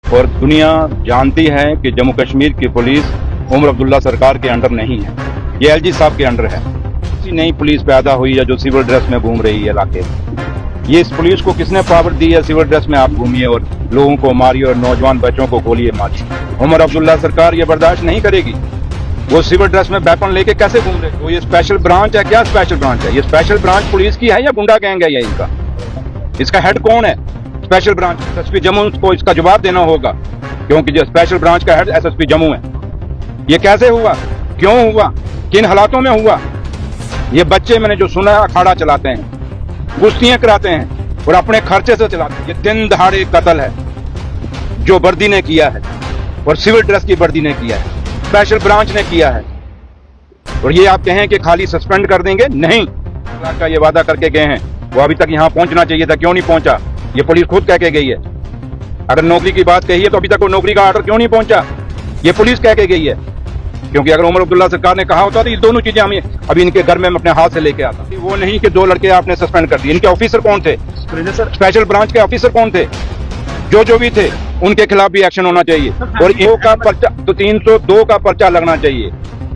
और दुनिया जानती है कि जम्मू कश्मीर की पुलिस उमर अब्दुल्ला सरकार के अंडर नहीं है, ये एलजी साहब के अंडर है। किसी नई पुलिस पैदा हुई है जो सिविल ड्रेस में घूम रही है इलाके में। ये इस पुलिस को किसने पावर दी है सिविल ड्रेस में आप घूमिए और लोगों को मारिए और नौजवान बच्चों को गोलियां मारिए। उमर अब्दुल्ला सरकार ये बर्दाश्त नहीं करेगी। वो सिविल ड्रेस में वेपन लेके कैसे घूम रहे? वो ये स्पेशल ब्रांच है, क्या स्पेशल ब्रांच है? ये स्पेशल ब्रांच पुलिस की है या गुंडा गैंग है? ये इनका, इसका हेड कौन है? स्पेशल ब्रांच एसएसपी जम्मू को इसका जवाब देना होगा, क्योंकि जो स्पेशल ब्रांच का हेड एसएसपी जम्मू है। ये कैसे हुआ, क्यों हुआ, किन हालातों में हुआ? ये बच्चे मैंने जो सुना है अखाड़ा चलाते हैं, कुश्तियां कराते हैं और अपने खर्चे से चलाते हैं। ये दिन दहाड़े कत्ल है जो वर्दी ने किया है और सिविल ड्रेस की वर्दी ने किया है, स्पेशल ब्रांच ने किया है। और ये आप कहें कि खाली सस्पेंड कर देंगे, नहीं। का ये वादा करके गए हैं, वो अभी तक यहाँ पहुंचना चाहिए था, क्यों नहीं पहुंचा? ये पुलिस खुद कह के गई है। अगर नौकरी की बात कही है तो अभी तक वो नौकरी का ऑर्डर क्यों नहीं पहुंचा? ये पुलिस कह के गई है। क्योंकि अगर उमर अब्दुल्ला सरकार ने कहा होता तो ये दोनों चीजें हम अभी इनके घर में अपने हाथ से लेके आता। वो नहीं कि 2 लड़के आपने सस्पेंड कर दिए। इनके ऑफिसर कौन थे? स्पेशल ब्रांच के ऑफिसर कौन थे? जो भी थे उनके खिलाफ भी एक्शन होना चाहिए। और इन का पर्चा तो 302 का पर्चा लगना चाहिए।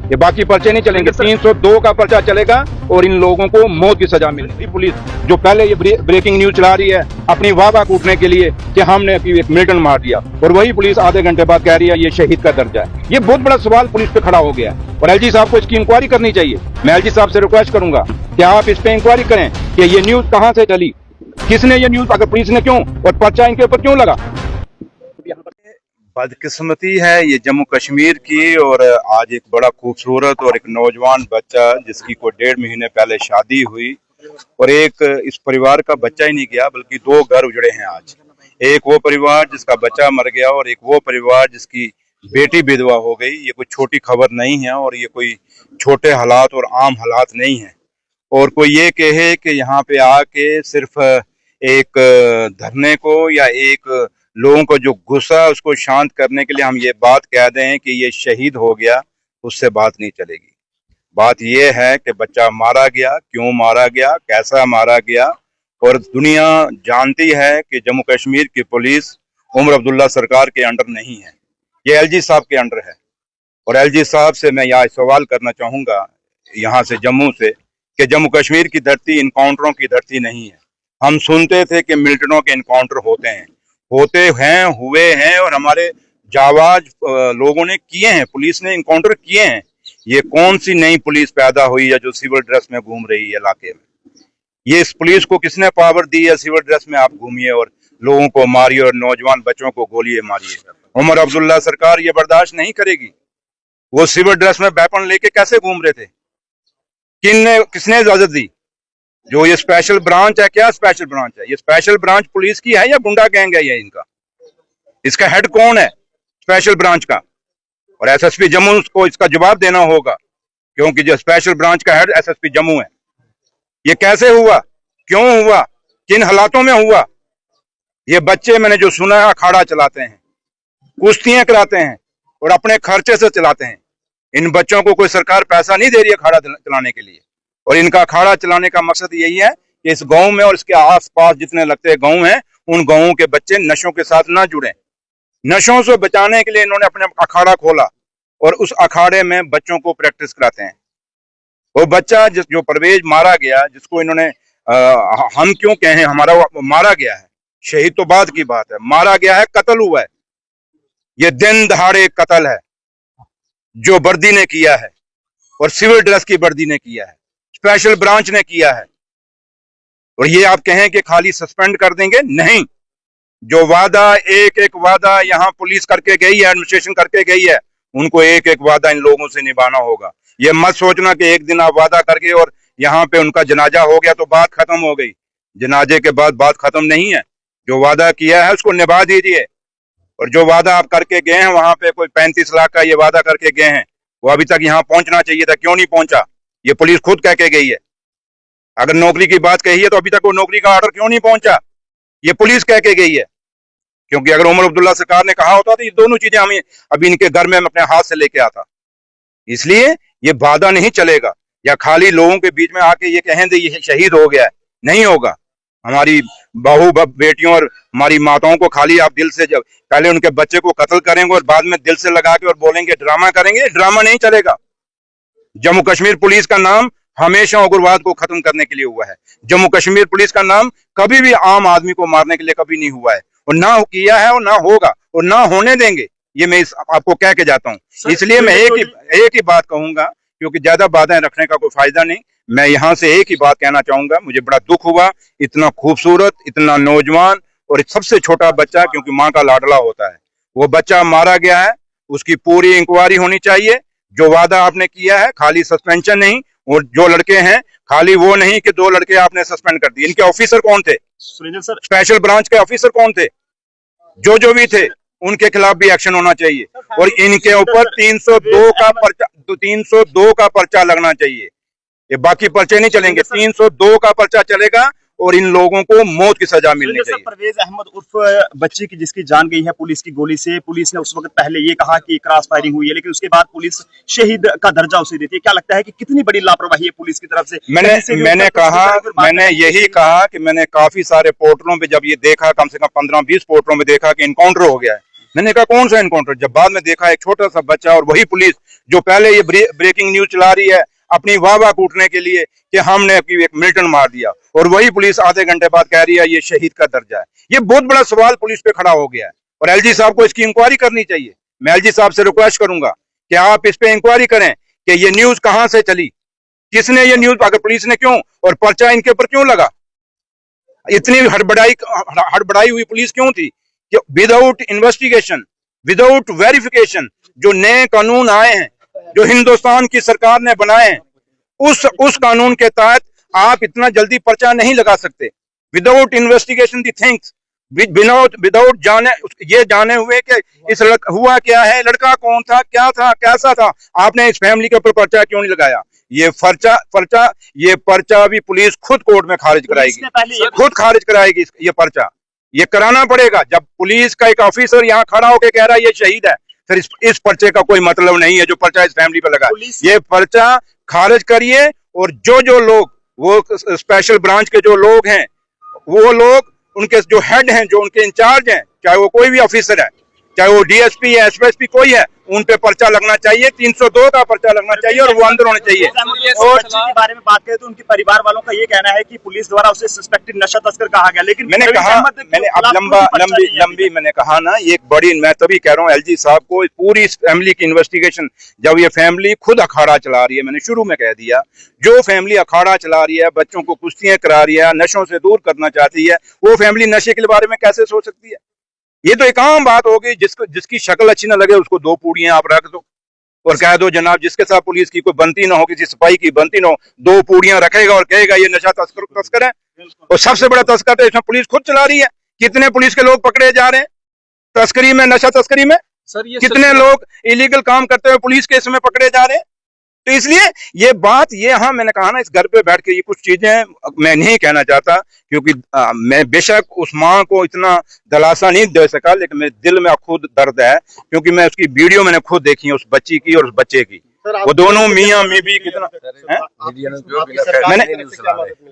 ये बाकी पर्चे नहीं चलेंगे, 302 का पर्चा चलेगा और इन लोगों को मौत की सजा मिलेगी। पुलिस जो पहले ये ब्रेकिंग न्यूज चला रही है अपनी वाह कूटने के लिए कि हमने अभी एक मिलिटेंट मार दिया, और वही पुलिस आधे घंटे बाद कह रही है ये शहीद का दर्जा है। ये बहुत बड़ा सवाल पुलिस पे खड़ा हो गया है और एलजी साहब को इसकी इंक्वायरी करनी चाहिए। मैं एलजी साहब से रिक्वेस्ट करूंगा कि आप इस पे इंक्वायरी करें कि ये न्यूज कहां से चली, किसने ये न्यूज, अगर पुलिस ने क्यों, और पर्चा इनके ऊपर क्यों लगा। बदकिस्मती है ये जम्मू कश्मीर की। और आज एक बड़ा खूबसूरत और एक नौजवान बच्चा जिसकी कोई 1.5 महीने पहले शादी हुई, और एक इस परिवार का बच्चा ही नहीं गया बल्कि 2 घर उजड़े हैं आज। एक वो परिवार जिसका बच्चा मर गया और एक वो परिवार जिसकी बेटी विधवा हो गई। ये कोई छोटी खबर नहीं है और ये कोई छोटे हालात और आम हालात नहीं है। और कोई ये कहे कि यहाँ पे आके सिर्फ एक धरने को या एक लोगों को जो गुस्सा उसको शांत करने के लिए हम ये बात कह दें कि ये शहीद हो गया, उससे बात नहीं चलेगी। बात ये है कि बच्चा मारा गया, क्यों मारा गया, कैसा मारा गया। और दुनिया जानती है कि जम्मू कश्मीर की पुलिस उमर अब्दुल्ला सरकार के अंडर नहीं है, ये एलजी साहब के अंडर है। और एलजी साहब से मैं यह सवाल करना चाहूंगा यहाँ से जम्मू से कि जम्मू कश्मीर की धरती इनकाउंटरों की धरती नहीं है। हम सुनते थे कि मिलिटेंटों के इनकाउंटर होते हैं, हुए हैं, और हमारे जाबाज लोगों ने किए हैं, पुलिस ने इनकाउंटर किए हैं। ये कौन सी नई पुलिस पैदा हुई है जो सिविल ड्रेस में घूम रही है इलाके में? ये इस पुलिस को किसने पावर दी है सिविल ड्रेस में आप घूमिए और लोगों को मारिए और नौजवान बच्चों को गोलियां मारिए? उमर अब्दुल्ला सरकार ये बर्दाश्त नहीं करेगी। वो सिविल ड्रेस में वेपन लेके कैसे घूम रहे थे? किसने इजाजत दी? जो ये स्पेशल ब्रांच है, क्या स्पेशल ब्रांच है? ये स्पेशल ब्रांच पुलिस की है या गुंडा गैंग है? ये इनका, इसका हेड कौन है स्पेशल ब्रांच का? और एसएसपी जम्मू को इसका जवाब देना होगा, क्योंकि जो स्पेशल ब्रांच का हेड एसएसपी जम्मू है। ये कैसे हुआ, क्यों हुआ, किन हालातों में हुआ? ये बच्चे मैंने जो सुना है अखाड़ा चलाते हैं, कुश्तियां कराते हैं और अपने खर्चे से चलाते हैं। इन बच्चों को कोई सरकार पैसा नहीं दे रही है अखाड़ा चलाने के लिए। और इनका अखाड़ा चलाने का मकसद यही है कि इस गांव में और इसके आसपास जितने लगते गांव हैं उन गांवों के बच्चे नशों के साथ ना जुड़े। नशों से बचाने के लिए इन्होंने अपने अखाड़ा खोला और उस अखाड़े में बच्चों को प्रैक्टिस कराते हैं। वो बच्चा जो परवेज मारा गया, जिसको इन्होंने हम क्यों कहें हमारा मारा गया है, शहीद तो बाद की बात है, मारा गया है, कत्ल हुआ है। ये दिन दहाड़े कत्ल है जो वर्दी ने किया है और सिविल ड्रेस की वर्दी ने किया है, स्पेशल ब्रांच ने किया है। और ये आप कहें कि खाली सस्पेंड कर देंगे, नहीं। जो वादा एक वादा यहाँ पुलिस करके गई है, एडमिनिस्ट्रेशन करके गई है, उनको एक वादा इन लोगों से निभाना होगा। ये मत सोचना कि एक दिन आप वादा करके और यहाँ पे उनका जनाजा हो गया तो बात खत्म हो गई। जनाजे के बाद बात खत्म नहीं है। जो वादा किया है उसको निभा दीजिए। और जो वादा आप करके गए हैं, वहां पे कोई 35 लाख का ये वादा करके गए हैं, वो अभी तक यहाँ पहुंचना चाहिए था, क्यों नहीं पहुंचा? ये पुलिस खुद कह के गई है। अगर नौकरी की बात कही है तो अभी तक वो नौकरी का ऑर्डर क्यों नहीं पहुंचा? ये पुलिस कह के गई है। क्योंकि अगर उमर अब्दुल्ला सरकार ने कहा होता तो ये दोनों चीजें हमें अभी इनके घर में अपने हाथ से लेके आता। इसलिए ये वादा नहीं चलेगा, या खाली लोगों के बीच में आके ये कहें ये शहीद हो गया है, नहीं होगा। हमारी बहू बेटियों और हमारी माताओं को खाली आप दिल से जब पहले उनके बच्चे को कत्ल करेंगे और बाद में दिल से लगा के और बोलेंगे ड्रामा करेंगे, ड्रामा नहीं चलेगा। जम्मू कश्मीर पुलिस का नाम हमेशा उग्रवाद को खत्म करने के लिए हुआ है। जम्मू कश्मीर पुलिस का नाम कभी भी आम आदमी को मारने के लिए कभी नहीं हुआ है, और ना किया है और ना होगा और ना होने देंगे। ये मैं आपको कह के जाता हूँ। इसलिए मैं एक ही बात कहूंगा, क्योंकि ज्यादा बातें रखने का कोई फायदा नहीं। मैं यहाँ से एक ही बात कहना चाहूंगा, मुझे बड़ा दुख हुआ, इतना खूबसूरत, इतना नौजवान और सबसे छोटा बच्चा, क्योंकि माँ का लाडला होता है, वो बच्चा मारा गया है। उसकी पूरी इंक्वायरी होनी चाहिए। जो वादा आपने किया है, खाली सस्पेंशन नहीं, और जो लड़के हैं खाली वो नहीं कि 2 लड़के आपने सस्पेंड कर दिए। इनके ऑफिसर कौन थे? सुरेंद्र सर, स्पेशल ब्रांच के ऑफिसर कौन थे? जो भी थे उनके खिलाफ भी एक्शन होना चाहिए, और इनके ऊपर 302 का पर्चा लगना चाहिए। ये बाकी पर्चे नहीं चलेंगे, 302 का पर्चा चलेगा और इन लोगों को मौत की सजा मिलनी चाहिए। परवेज अहमद उर्फ बच्ची की जिसकी जान गई है पुलिस की गोली से, पुलिस ने उस वक्त पहले ये कहा कि क्रॉस फायरिंग हुई है, लेकिन उसके बाद पुलिस शहीद का दर्जा उसे देती है। क्या लगता है कि कितनी बड़ी लापरवाही है पुलिस की तरफ से? मैंने यही कहा कि मैंने काफी सारे पोर्टलों पे जब ये देखा, कम से कम 15-20 पोर्टलों में देखा कि इनकाउंटर हो गया है। मैंने कहा कौन सा इनकाउंटर? जब बाद में देखा एक छोटा सा बच्चा और वही पुलिस जो पहले ये ब्रेकिंग न्यूज चला रही है अपनी वाह कूटने के लिए कि हमने एक मिलिटेंट मार दिया, और वही पुलिस आधे घंटे बाद कह रही है ये शहीद का दर्जा है। ये बहुत बड़ा सवाल पुलिस पे खड़ा हो गया है, और एलजी साहब को इसकी इंक्वायरी करनी चाहिए। मैं एलजी साहब से रिक्वेस्ट करूंगा कि आप इस पे इंक्वायरी करें कि ये न्यूज कहां से चली, किसने ये न्यूज, अगर पुलिस ने क्यों, और पर्चा इनके ऊपर क्यों लगा? इतनी हड़बड़ाई हुई पुलिस क्यों थी कि विदाउट इन्वेस्टिगेशन, विदाउट वेरिफिकेशन जो नए कानून आए हैं, जो हिंदुस्तान की सरकार ने बनाए हैं, उस कानून के तहत आप इतना जल्दी पर्चा नहीं लगा सकते। Without investigation the things, without जाने हुए कि इस हुआ क्या है, लड़का कौन था, क्या था, कैसा था, आपने इस फैमिली के ऊपर पर्चा क्यों नहीं लगाया? ये पर्चा भी पुलिस खुद कोर्ट में खारिज कराएगी, खुद खारिज कराएगी ये पर्चा। ये कराना पड़ेगा। जब पुलिस का एक ऑफिसर यहाँ खड़ा होकर कह रहा है ये शहीद है, फिर इस पर्चे का कोई मतलब नहीं है जो पर्चा इस फैमिली पे लगा। ये पर्चा खारिज करिए, और जो लोग, वो स्पेशल ब्रांच के जो लोग हैं, वो लोग उनके जो हेड हैं, जो उनके इंचार्ज हैं, चाहे वो कोई भी ऑफिसर है, चाहे वो डीएसपी है, एसपीएसपी कोई है, उन पे पर्चा लगना चाहिए, 302 का पर्चा लगना चाहिए, और वो अंदर होने चाहिए। और बच्ची के बारे में बात करें तो उनके परिवार वालों का ये कहना है कि पुलिस द्वारा उसे सस्पेक्टेड नशा तस्कर कहा गया, लेकिन मैंने कहा, मैंने कहा ना, ये एक बड़ी, मैं तभी कह रहा हूँ एलजी साहब को, पूरी फैमिली की इन्वेस्टिगेशन, जब ये फैमिली खुद अखाड़ा चला रही है, मैंने शुरू में कह दिया, जो फैमिली अखाड़ा चला रही है, बच्चों को कुश्तियां करा रही है, नशों से दूर करना चाहती है, वो फैमिली नशे के बारे में कैसे सोच सकती है? ये तो एक आम बात होगी, जिसकी शक्ल अच्छी ना लगे उसको 2 पूड़ियां आप रख दो और कह दो जनाब, जिसके साथ पुलिस की कोई बनती ना हो, किसी सिपाही की बनती ना हो, 2 पूड़ियां रखेगा और कहेगा ये नशा तस्कर है। और सबसे बड़ा तस्कर तो इसमें पुलिस खुद चला रही है। कितने पुलिस के लोग पकड़े जा रहे हैं तस्करी में, नशा तस्करी में? कितने लोग इलीगल काम करते हुए पुलिस के इसमें पकड़े जा रहे हैं? तो इसलिए ये बात, ये हाँ मैंने कहा ना, इस घर पे बैठ के ये कुछ चीजें मैं नहीं कहना चाहता, क्योंकि मैं बेशक उस माँ को इतना दिलासा नहीं दे सका, लेकिन मेरे दिल में खुद दर्द है, क्योंकि मैं उसकी वीडियो मैंने खुद देखी है, उस बच्ची की और उस बच्चे की। वो दोनों मियाँ बीवी कितना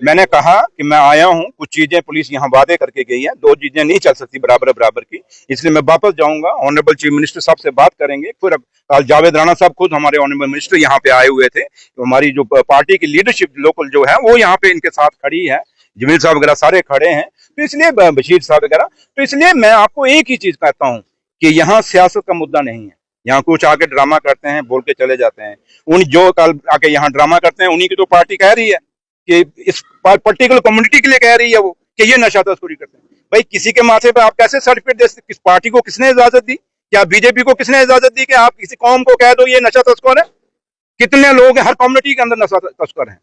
मैंने कहा कि मैं आया हूँ, कुछ चीजें पुलिस यहाँ वादे करके गई है, 2 चीजें नहीं चल सकती बराबर की, इसलिए मैं वापस जाऊंगा। ऑनरेबल चीफ मिनिस्टर साहब से बात करेंगे, फिर कल जावेद राणा साहब खुद हमारे ऑनरेबल मिनिस्टर यहाँ पे आए हुए थे, तो हमारी जो पार्टी की लीडरशिप लोकल जो है वो यहाँ पे इनके साथ खड़ी है, जमील साहब वगैरह सारे खड़े हैं, तो इसलिए बशीर साहब वगैरह, तो इसलिए मैं आपको एक ही चीज कहता हूँ कि यहाँ सियासत का मुद्दा नहीं है। यहाँ कुछ आके ड्रामा करते हैं, बोल के चले जाते हैं। उन जो कल आके यहाँ ड्रामा करते हैं, उन्हीं की तो पार्टी कह रही है कि इस पर्टिकुलर कम्युनिटी के लिए कह रही है वो कि ये नशा तस्करी करते हैं। भाई किसी के माथे पे आप कैसे सर्टिफिकेट दे सकते? किस पार्टी को किसने इजाजत दी? क्या बीजेपी को किसने इजाजत दी कि आप किसी कौम को कह दो ये नशा तस्कर है? कितने लोग हैं हर कम्युनिटी के अंदर नशा तस्कर हैं,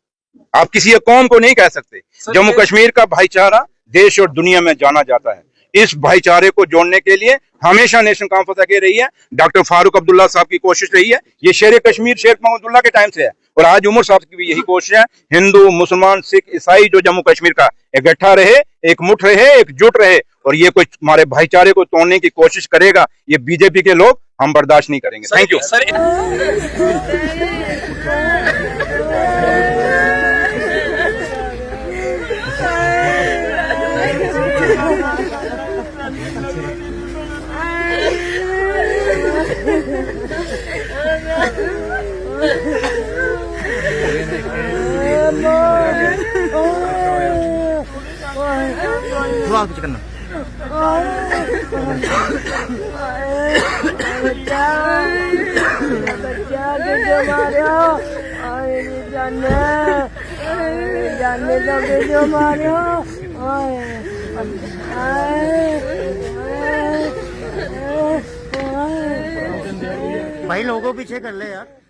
आप किसी एक कौम को नहीं कह सकते। जम्मू कश्मीर का भाईचारा देश और दुनिया में जाना जाता है। इस भाईचारे को जोड़ने के लिए हमेशा नेशनल कॉन्फ्रेंस आगे रही है, डॉक्टर फारूक अब्दुल्ला साहब की कोशिश रही है, ये शेर कश्मीर शेख मोहम्मदुल्लाह के टाइम से है, और आज उमर साहब की भी यही कोशिश है। हिंदू, मुसलमान, सिख, ईसाई जो जम्मू कश्मीर का इकट्ठा रहे, एक मुठ रहे, एकजुट रहे, और ये कोई हमारे भाईचारे को तोड़ने की कोशिश करेगा, ये बीजेपी के लोग हम बर्दाश्त नहीं करेंगे। Thank you. थोड़ा कुछ करना जाने दो जो मारो भाई लोगों पीछे कर ले यार।